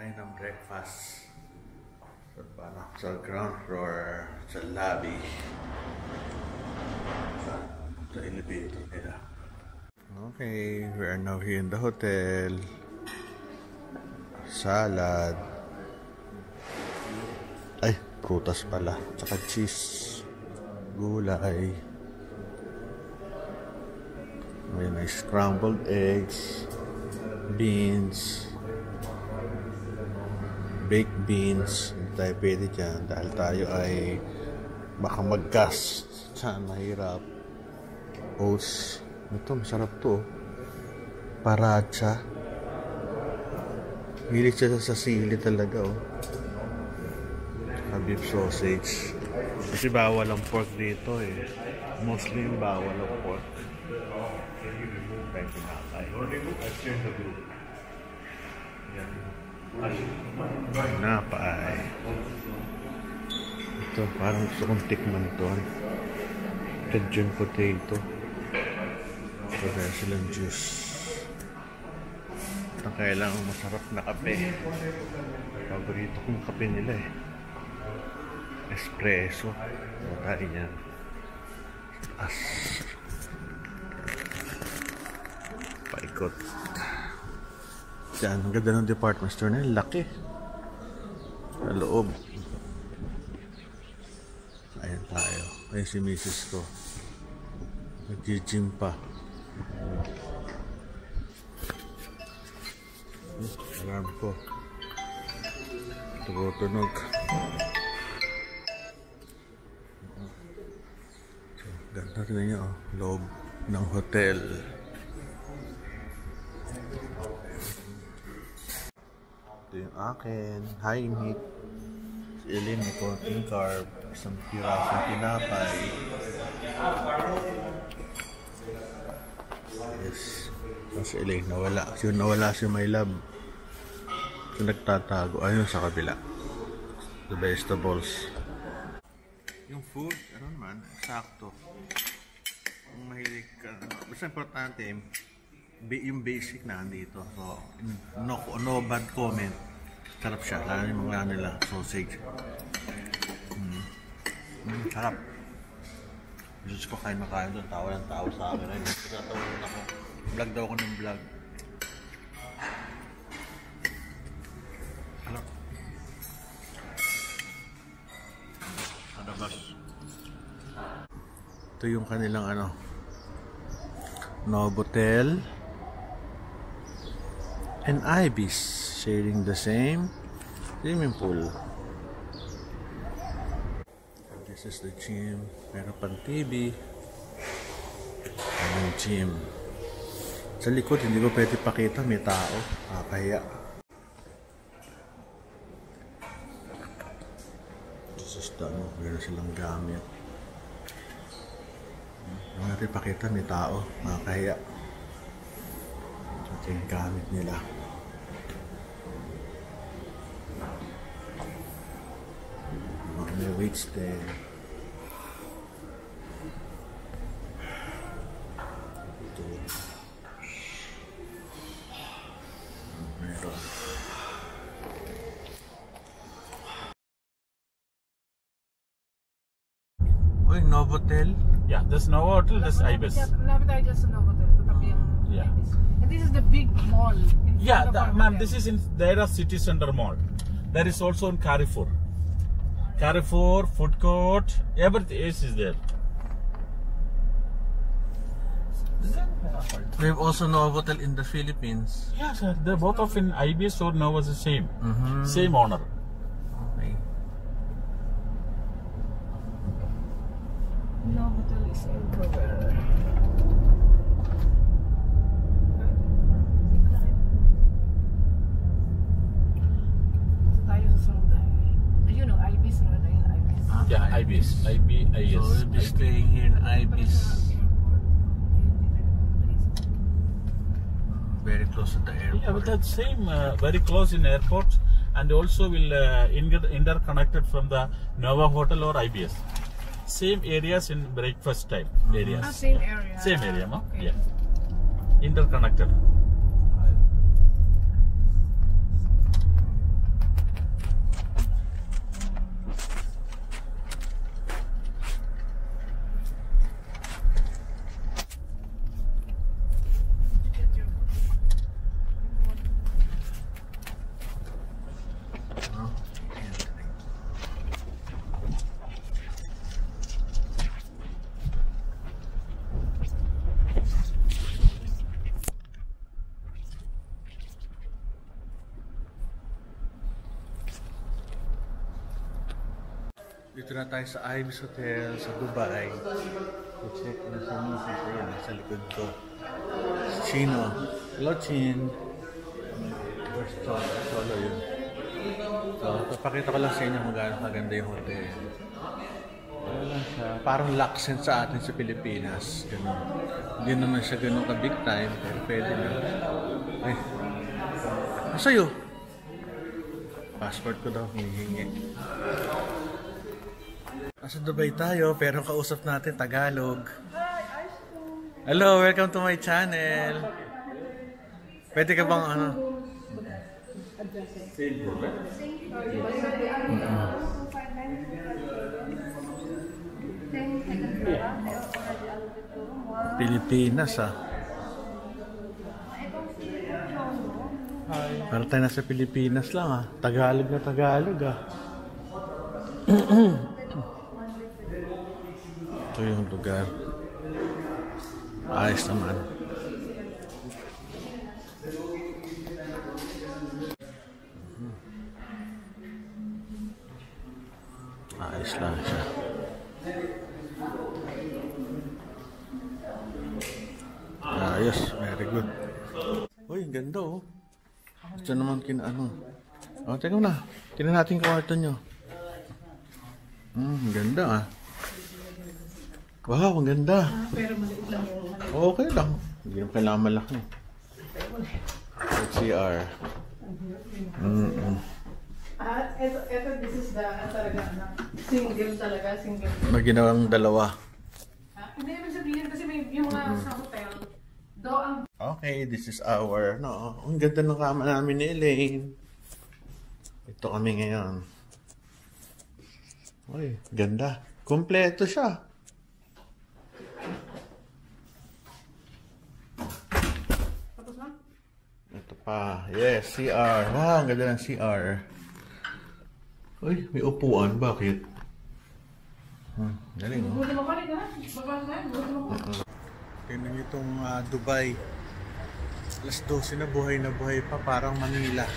tayo ng breakfast sa ground floor, sa lobby, sa elevator nila. Okay, we are now here in the hotel. Salad. Ay, prutas pala. Tsaka cheese. Gulay. May scrambled eggs. Beans. Baked beans. Hindi tayo pwede dyan dahil tayo ay baka mag-gas. Saan mahirap. Oats. Ito, masarap to. Paracha. Hilig siya sa sili talaga, oh. Beef sausage. Kasi bawal ang pork dito, eh. Mostly yung bawal ang pork. Kaya pinakay. Napay. Ito, parang gusto kong tikman to. Cajun potato. Kaya silang juice. Ito kailangan masarap na kape. Paborito kong kape nila, eh. Espresso. Tayo niya. As. Paikot. Diyan, ang ganda ng department store na yun. Laki. Sa loob. Ayan tayo. Ayan si misis ko. Nag-gym pa. Alarm ko. Tunog. Ganda rin niya, oh. Loob ng hotel. Ito yung akin. High meat. Si Ellen may konting carb. Isang pirasong tinapay. Yes. Si Ellen nawala. Nawala si My Love. So nagtatago. Ayun sa kabila. The vegetables. Yung food, ano naman, sakto. Kung mahilig ka, basta importante, yung basic na nandito. So, no bad comment. Sarap siya. Lalo yung mga nila, sausage. Sarap. Diyos ko kain makain doon. Tawa ng tao sa akin. Ay, natawin ako. Vlog daw ako ng vlog. Sarap. Ito yung kanilang Novotel and Ibis sharing the same swimming pool. And this is the gym. Meron pang TV. Ang gym. Sa likod hindi ko pwede pakita, may tao. Kaya this is the meron silang gamit. Yung natin pakita, may tao, makakahiya. Ito yung gamit nila. May weights there. Ito. Meron. Uy, Novotel? Yeah, this Novotel, this Ibis. Novotel is Novotel. Yeah. And this is the big mall. Yeah, ma'am, this is in Daira City Center Mall. There is also in Carrefour. Carrefour, food court, everything else is there. We have also Novotel in the Philippines. Yeah, sir. They're both of in Ibis or Nova is the same. Same owner. Okay. Novotel is everywhere. Tayo sa sunod tayo. You know, Ibis na tayo, Ibis. Yeah, Ibis. IBIS. So we'll be staying here in Ibis. Very close to the airport. Yeah, but that's same, very close in airport, and also will interconnected from the Nova Hotel or IBS. Same areas in breakfast time areas. Same area. Same area, ma? Okay. Yeah. Interconnected. Dito na tayo sa Ibis Hotel sa Dubai. I-check na sa misis. Ayan, sa likod ko. Si Chino. Hello, Chin. First solo yun. So, papakita ko lang sa inyo kung gaano kaganda yung hotel. Ano lang siya, parang Laksen sa atin sa Pilipinas. Ganun. Hindi naman siya ganun ka big time, pero pwede na. Ay, sa'yo? Passport ko daw, hinihingi. Nasa Dubai tayo, pero kausap natin Tagalog. Hello, welcome to my channel. Pwede ka bang ano? Pilipinas ah. Parang tayo nasa Pilipinas lang ah. Tagalog na Tagalog ah. Ito yung lugar. Ayos naman. Ayos lang siya. Ayos, very good. Uy, ganda oh. Ito naman kinaano. Oh, teka na. Tingnan natin yung kwarto nyo. Ganda ah. Wow, ang ganda. Pero maliit lang yung Okay lang. Hindi naman kailangan malaki. CR. Ito, this is the, talaga, single talaga, single. May ginawang dalawa. Hindi ibig sabihin kasi may yung mga sa hotel, do ang Okay, this is our, no, ang ganda ng kama namin ni Elaine. Ito kami ngayon. Uy, ganda. Kompleto siya. tapos na? Ito pa. Yes, CR. Wow, ang ganda ng CR. Uy, may upuan. Bakit? Galing, oh. Buti mo pa rin ha? Baba na yan, buti mo pa. Tingnan nyo itong Dubai. Alas 12 na buhay pa, parang Manila.